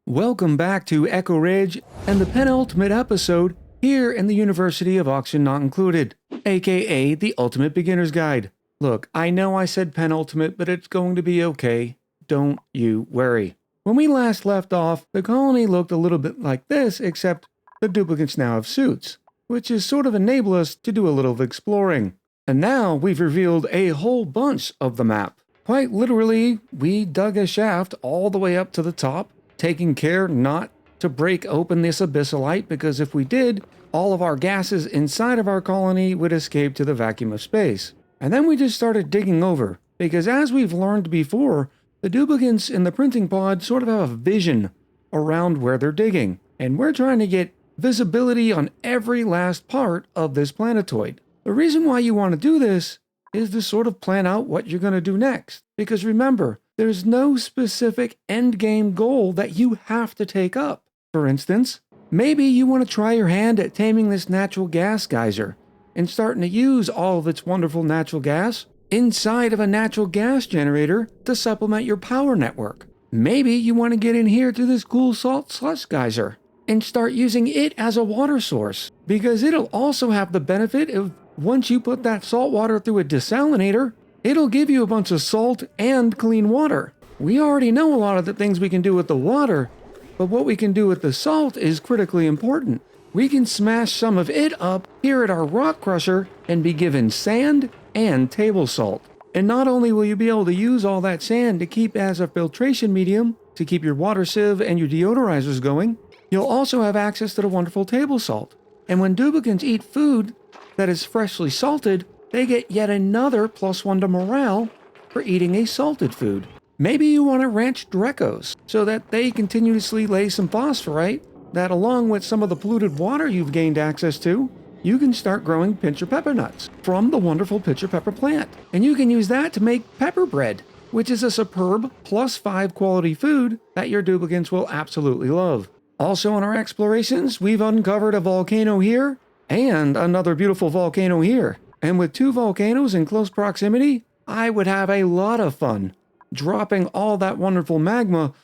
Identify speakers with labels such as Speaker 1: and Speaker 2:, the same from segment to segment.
Speaker 1: Welcome back to Echo Ridge and the penultimate episode here in the University of Oxygen Not Included, aka the Ultimate Beginner's Guide. Look, I know I said penultimate, but it's going to be okay. Don't you worry. When we last left off, the colony looked a little bit like this, except the duplicates now have suits, which has sort of enabled us to do a little of exploring. And now we've revealed a whole bunch of the map. Quite literally, we dug a shaft all the way up to the top, taking care not to break open this abyssalite, because if we did, all of our gases inside of our colony would escape to the vacuum of space. And then we just started digging over, because as we've learned before, the duplicants in the printing pod sort of have a vision around where they're digging, and we're trying to get visibility on every last part of this planetoid. The reason why you want to do this is to sort of plan out what you're going to do next, because remember, there's no specific endgame goal that you have to take up. For instance, maybe you want to try your hand at taming this natural gas geyser and starting to use all of its wonderful natural gas inside of a natural gas generator to supplement your power network. Maybe you want to get in here to this cool salt slush geyser and start using it as a water source, because it'll also have the benefit of once you put that salt water through a desalinator, it'll give you a bunch of salt and clean water. We already know a lot of the things we can do with the water, but what we can do with the salt is critically important. We can smash some of it up here at our rock crusher and be given sand and table salt. And not only will you be able to use all that sand to keep as a filtration medium to keep your water sieve and your deodorizers going, you'll also have access to the wonderful table salt. And when duplicants eat food that is freshly salted, they get yet another +1 to morale for eating a salted food. Maybe you want to ranch Drecos so that they continuously lay some phosphorite that, along with some of the polluted water you've gained access to, you can start growing pincher pepper nuts from the wonderful pincher pepper plant. And you can use that to make pepper bread, which is a superb +5 quality food that your duplicants will absolutely love. Also in our explorations, we've uncovered a volcano here and another beautiful volcano here. And with 2 volcanoes in close proximity, I would have a lot of fun dropping all that wonderful magma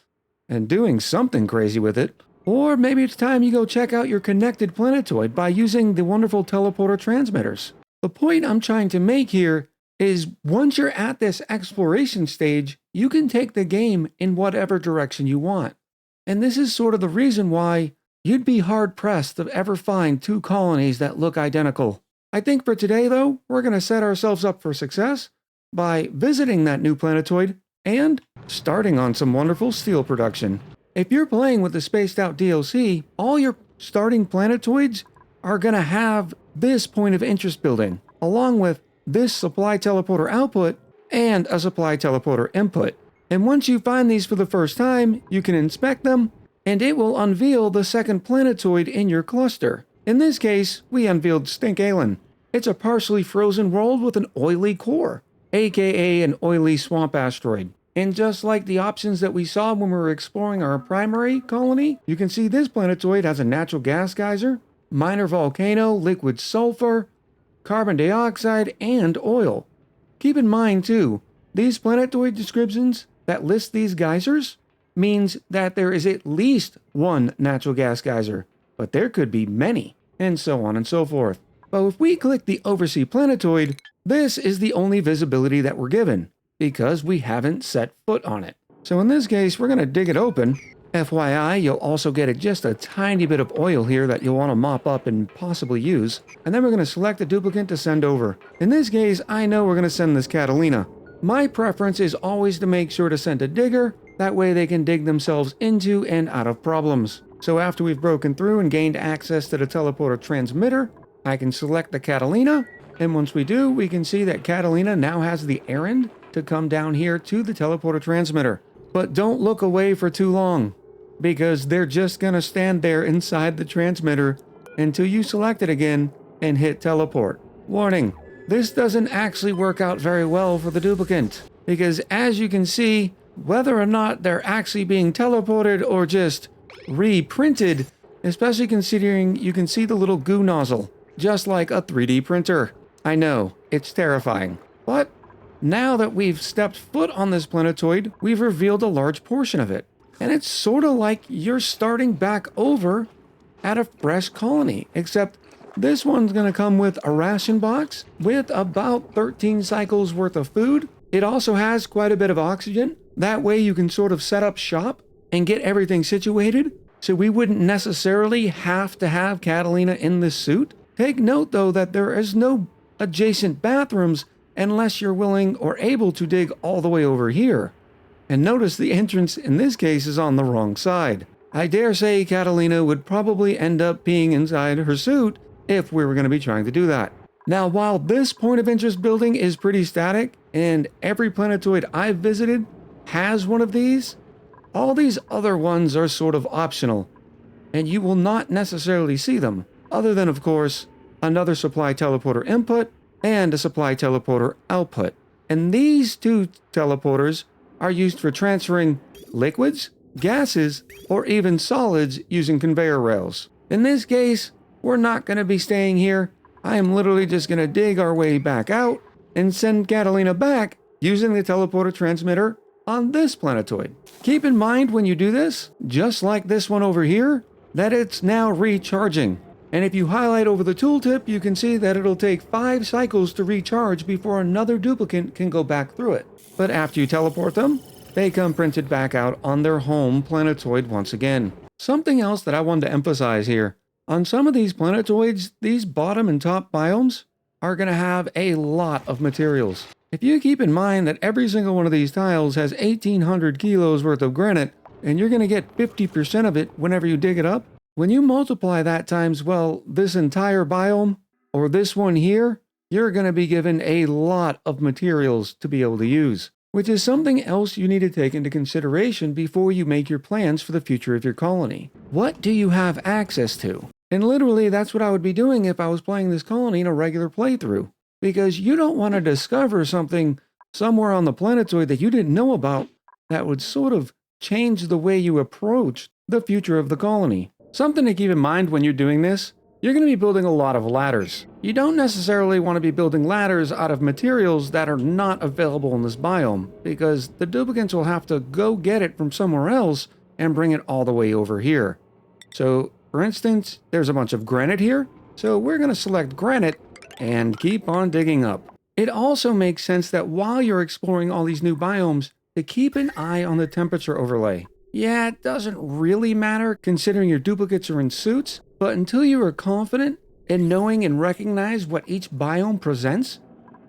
Speaker 1: and doing something crazy with it. Or maybe it's time you go check out your connected planetoid by using the wonderful teleporter transmitters. The point I'm trying to make here is once you're at this exploration stage, you can take the game in whatever direction you want. And this is sort of the reason why you'd be hard-pressed to ever find 2 colonies that look identical. I think for today, though, we're going to set ourselves up for success by visiting that new planetoid and starting on some wonderful steel production. If you're playing with the Spaced Out DLC, all your starting planetoids are going to have this point of interest building, along with this supply teleporter output and a supply teleporter input. And once you find these for the first time, you can inspect them, and it will unveil the second planetoid in your cluster. In this case, we unveiled Stinkalen. It's a partially frozen world with an oily core, aka an oily swamp asteroid. And just like the options that we saw when we were exploring our primary colony, you can see this planetoid has a natural gas geyser, minor volcano, liquid sulfur, carbon dioxide, and oil. Keep in mind too, these planetoid descriptions that list these geysers means that there is at least 1 natural gas geyser, but there could be many, and so on and so forth. But if we click the Oversee Planetoid, this is the only visibility that we're given, because we haven't set foot on it. So in this case, we're going to dig it open. FYI, you'll also get just a tiny bit of oil here that you'll want to mop up and possibly use. And then we're going to select a duplicant to send over. In this case, I know we're going to send this Catalina. My preference is always to make sure to send a digger, that way they can dig themselves into and out of problems. So after we've broken through and gained access to the teleporter transmitter, I can select the Catalina, and once we do, we can see that Catalina now has the errand to come down here to the teleporter transmitter. But don't look away for too long, because they're just gonna stand there inside the transmitter until you select it again and hit teleport. Warning, this doesn't actually work out very well for the duplicant, because as you can see, whether or not they're actually being teleported or just reprinted, especially considering you can see the little goo nozzle, just like a 3D printer. I know, it's terrifying. But now that we've stepped foot on this planetoid, we've revealed a large portion of it. And it's sort of like you're starting back over at a fresh colony, except this one's going to come with a ration box with about 13 cycles worth of food. It also has quite a bit of oxygen. That way you can sort of set up shop and get everything situated, so we wouldn't necessarily have to have Catalina in this suit. Take note though that there is no adjacent bathrooms unless you're willing or able to dig all the way over here. And notice the entrance in this case is on the wrong side. I dare say Catalina would probably end up being inside her suit if we were going to be trying to do that. Now, while this point of interest building is pretty static, and every planetoid I've visited has one of these, all these other ones are sort of optional, and you will not necessarily see them, other than, of course, another supply teleporter input and a supply teleporter output. And these two teleporters are used for transferring liquids, gases, or even solids using conveyor rails. In this case, we're not going to be staying here. I am literally just going to dig our way back out and send Catalina back using the teleporter transmitter on this planetoid. Keep in mind when you do this, just like this one over here, that it's now recharging. And if you highlight over the tooltip, you can see that it'll take 5 cycles to recharge before another duplicate can go back through it. But after you teleport them, they come printed back out on their home planetoid once again. Something else that I wanted to emphasize here. On some of these planetoids, these bottom and top biomes are going to have a lot of materials. If you keep in mind that every single one of these tiles has 1,800 kilos worth of granite, and you're going to get 50% of it whenever you dig it up, when you multiply that times, well, this entire biome, or this one here, you're going to be given a lot of materials to be able to use, which is something else you need to take into consideration before you make your plans for the future of your colony. What do you have access to? And literally, that's what I would be doing if I was playing this colony in a regular playthrough, because you don't want to discover something somewhere on the planetoid that you didn't know about that would sort of change the way you approach the future of the colony. Something to keep in mind when you're doing this, you're going to be building a lot of ladders. You don't necessarily want to be building ladders out of materials that are not available in this biome, because the duplicates will have to go get it from somewhere else and bring it all the way over here. So, for instance, there's a bunch of granite here, so we're going to select granite and keep on digging up. It also makes sense that while you're exploring all these new biomes, to keep an eye on the temperature overlay. Yeah, it doesn't really matter considering your duplicates are in suits, but until you are confident in knowing and recognize what each biome presents,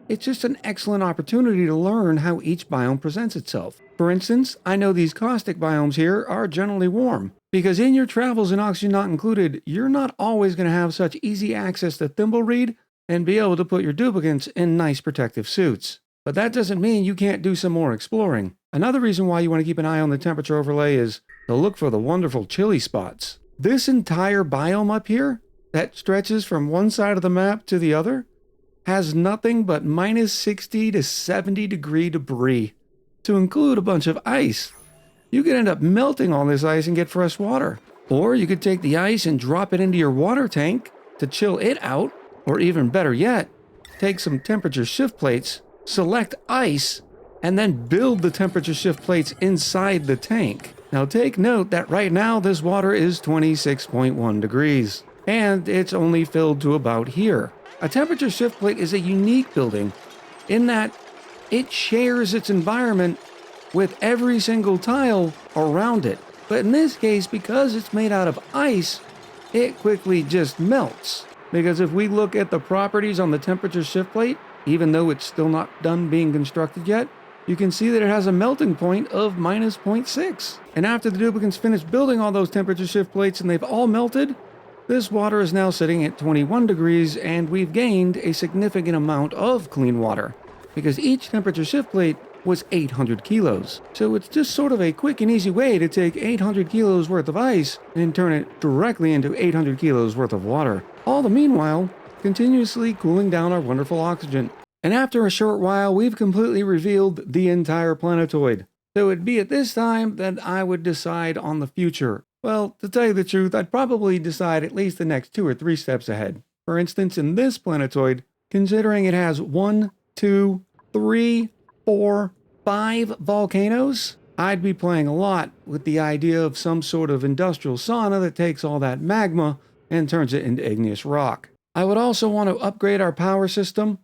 Speaker 1: it's just an excellent opportunity to learn how each biome presents itself. For instance, I know these caustic biomes here are generally warm, because in your travels in Oxygen Not Included, you're not always going to have such easy access to Thimblereed and be able to put your duplicates in nice protective suits. But that doesn't mean you can't do some more exploring. Another reason why you want to keep an eye on the temperature overlay is to look for the wonderful chilly spots. This entire biome up here, that stretches from one side of the map to the other, has nothing but minus 60 to 70 degree debris, to include a bunch of ice. You could end up melting all this ice and get fresh water. Or you could take the ice and drop it into your water tank to chill it out, or even better yet, take some temperature shift plates, select ice, and then build the temperature shift plates inside the tank. Now take note that right now this water is 26.1 degrees, and it's only filled to about here. A temperature shift plate is a unique building in that it shares its environment with every single tile around it. But in this case, because it's made out of ice, it quickly just melts. Because if we look at the properties on the temperature shift plate, even though it's still not done being constructed yet, you can see that it has a melting point of minus 0.6. And after the duplicates finish building all those temperature shift plates and they've all melted, this water is now sitting at 21 degrees, and we've gained a significant amount of clean water, because each temperature shift plate was 800 kilos. So it's just sort of a quick and easy way to take 800 kilos worth of ice and turn it directly into 800 kilos worth of water. All the meanwhile, continuously cooling down our wonderful oxygen. And after a short while, we've completely revealed the entire planetoid. So it'd be at this time that I would decide on the future. Well, to tell you the truth, I'd probably decide at least the next 2 or 3 steps ahead. For instance, in this planetoid, considering it has 1, 2, 3, 4, 5 volcanoes, I'd be playing a lot with the idea of some sort of industrial sauna that takes all that magma and turns it into igneous rock. I would also want to upgrade our power system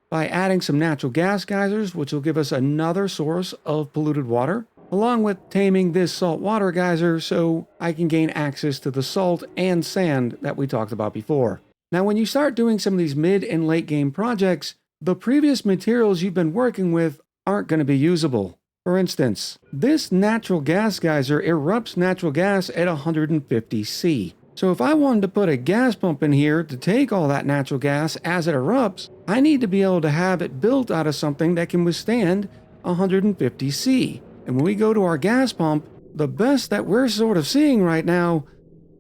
Speaker 1: by adding some natural gas geysers, which will give us another source of polluted water, along with taming this saltwater geyser so I can gain access to the salt and sand that we talked about before. Now, when you start doing some of these mid and late game projects, the previous materials you've been working with aren't going to be usable. For instance, this natural gas geyser erupts natural gas at 150 C. So if I wanted to put a gas pump in here to take all that natural gas as it erupts, I need to be able to have it built out of something that can withstand 150 C. And when we go to our gas pump, the best that we're sort of seeing right now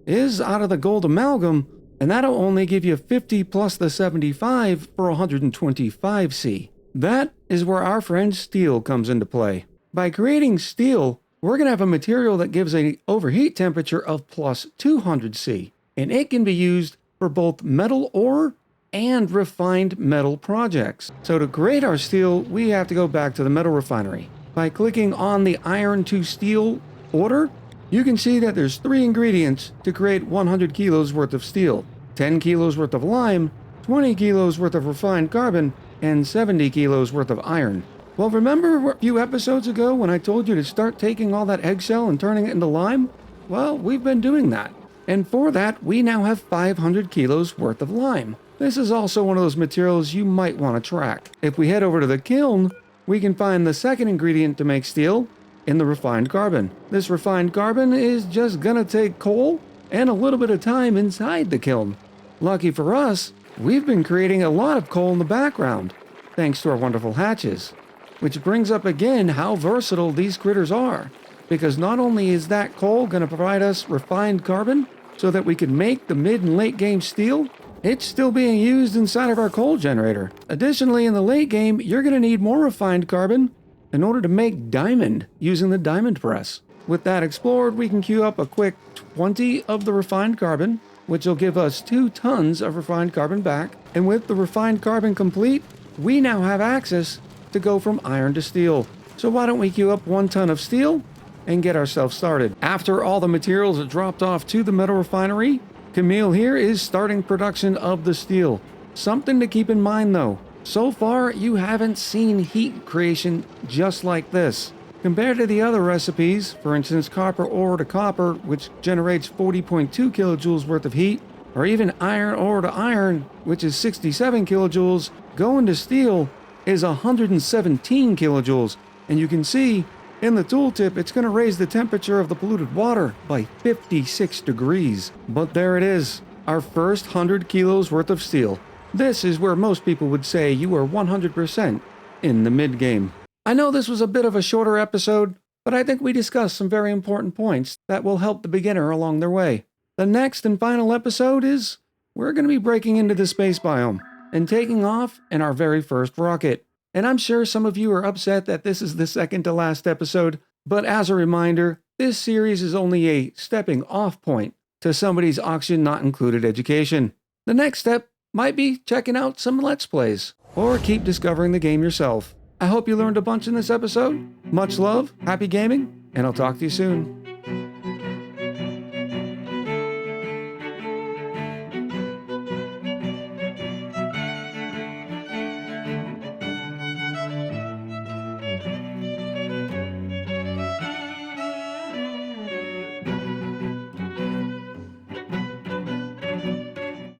Speaker 1: is out of the gold amalgam, and that'll only give you 50 plus the 75 for 125 C. That is where our friend steel comes into play. By creating steel, we're going to have a material that gives an overheat temperature of plus 200 C, and it can be used for both metal ore and refined metal projects. So to create our steel, we have to go back to the metal refinery. By clicking on the iron to steel order, you can see that there's 3 ingredients to create 100 kilos worth of steel: 10 kilos worth of lime, 20 kilos worth of refined carbon, and 70 kilos worth of iron. Well, remember a few episodes ago when I told you to start taking all that eggshell and turning it into lime? Well, we've been doing that. And for that, we now have 500 kilos worth of lime. This is also one of those materials you might want to track. If we head over to the kiln, we can find the second ingredient to make steel in the refined carbon. This refined carbon is just gonna take coal and a little bit of time inside the kiln. Lucky for us, we've been creating a lot of coal in the background, thanks to our wonderful hatches. Which brings up again how versatile these critters are, because not only is that coal going to provide us refined carbon so that we can make the mid and late game steel, it's still being used inside of our coal generator. Additionally, in the late game, you're going to need more refined carbon in order to make diamond using the diamond press. With that explored, we can queue up a quick 20 of the refined carbon, which will give us 2 tons of refined carbon back. And with the refined carbon complete, we now have access to go from iron to steel. So why don't we queue up 1 ton of steel and get ourselves started. After all the materials are dropped off to the metal refinery, Camille here is starting production of the steel. Something to keep in mind though, so far you haven't seen heat creation just like this. Compared to the other recipes, for instance copper ore to copper, which generates 40.2 kilojoules worth of heat, or even iron ore to iron, which is 67 kilojoules, going to steel is 117 kilojoules, and you can see in the tooltip it's going to raise the temperature of the polluted water by 56 degrees. But there it is, our first 100 kilos worth of steel. This is where most people would say you are 100% in the mid-game. I know this was a bit of a shorter episode, but I think we discussed some very important points that will help the beginner along their way. The next and final episode is we're going to be breaking into the space biome and taking off in our very first rocket. And I'm sure some of you are upset that this is the second to last episode, but as a reminder, this series is only a stepping off point to somebody's Oxygen Not Included education. The next step might be checking out some Let's Plays, or keep discovering the game yourself. I hope you learned a bunch in this episode. Much love, happy gaming, and I'll talk to you soon.